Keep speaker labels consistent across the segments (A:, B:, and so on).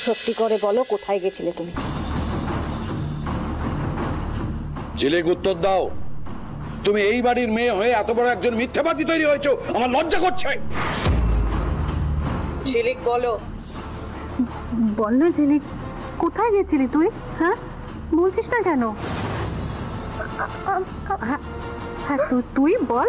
A: সত্যি করে বলো, কোথায় গেছিলে তুমি?
B: ঝিলিক, উত্তর দাও। তুমি এই বাড়ির মেয়ে হয়ে এত বড় একজন মিথ্যাবাদী তৈরি হয়েছো, আমার লজ্জা করছে।
A: ঝিলিক বলো।
C: বল না ঝিলিক, কোথায় গেছিলি তুই? হ্যাঁ, বলছিস না কেন? হ্যাঁ তুই বল।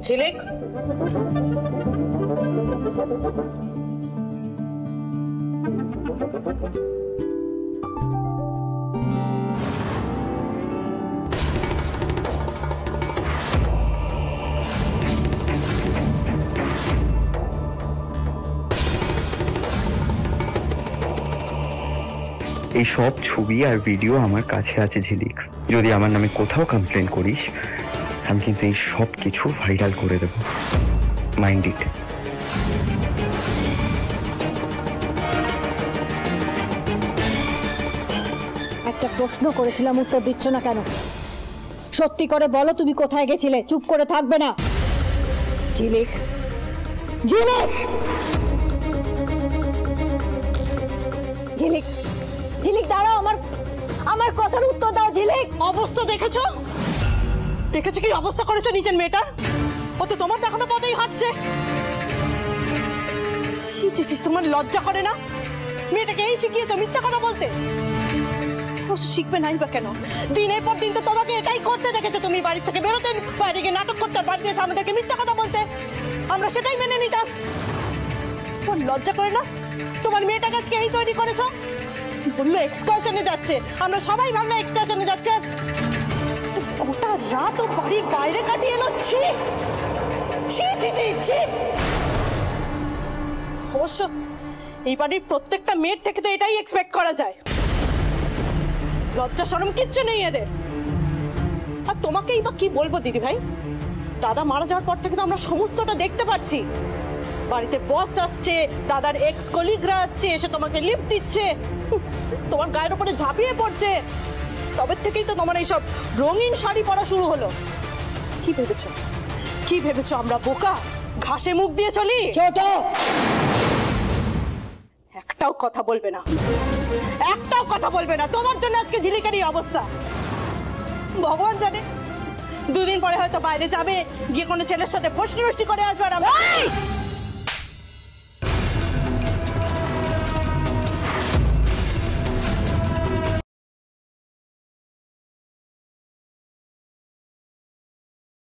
A: ঝিলিক,
D: এই সব ছবি আর ভিডিও আমার কাছে আছে ঝিলিক। যদি আমার নামে কোথাও কমপ্লেন করিস, আমি কিন্তু এই সব কিছু ভাইরাল করে দেব। Mind it.
A: একটা প্রশ্ন করেছিলাম, উত্তর দিচ্ছ না কেন? সত্যি করে বলো, তুমি কোথায় গেছিলে? চুপ করে থাকবে না। ঝিলিক, ঝিলিক, ঝিলিক, ঝিলিক দাঁড়াও, আমার কথার উত্তর দাও। ঝিলিক,
E: অবস্থা দেখেছো? দেখেছো কি অবস্থা করেছো নিজের মেয়েটার? ও তো তোমার দেখানো পথেই হাঁটছে। তোমার লজ্জা করে না? মেয়েটাকে এই শিখিয়েছো মিথ্যা কথা বলতে? শিখবে নাই বা কেন? দিনের পর দিন তো তোমাকে এটাই করতে দেখেছো। তুমি বাড়ি থেকে বেরোতে, বাইরে গিয়ে নাটক করতে, বাড়িতে এসে আমাদেরকে মিথ্যা কথা বলতে, আমরা সেটাই মেনে নিতাম। তোমার লজ্জা করে না? তোমার মেয়েটাকে আজকে এই তৈরি করেছো। বললো এক্সকারশনে যাচ্ছে, আমরা সবাই ভাবলো এক্সকারশনে যাচ্ছে। গোটা রাত ও বাড়ির বাইরে কাটিয়ে এলো। ছি ছি ছি ছি ছি। অবশ্য এই বাড়ির প্রত্যেকটা মেয়ের থেকে তো এটাই এক্সপেক্ট করা যায়। লজ্জা শরম কিচ্ছু নেই এদের। আর তোমাকেই বা কি বলবো দিদি ভাই, দাদা মারা যাওয়ার পর থেকে তো আমরা সমস্তটা দেখতে পাচ্ছি। বাড়িতে বস আসছে, দাদার এক্স কলিগরা আসছে, এসে তোমাকে লিফট দিচ্ছে, তোমার গায়ের উপরে ঝাঁপিয়ে পড়ছে। তবে থেকেই তো তোমার এইসব রঙিন শাড়ি পরা শুরু হলো। কি ভেবেছো? কি ভেবেছো আমরা বোকা? ঘাসে মুখ দিয়ে চলি?
A: ছোট,
E: একটাও কথা বলবে না, একটাও কথা বলবে না। তোমার জন্য আজকে ঝিলিকের এই অবস্থা। ভগবান জানে, দুদিন পরে হয়তো বাইরে যাবে, গিয়ে কোনো ছেলের সাথে ফষ্টি করে আসবে। আর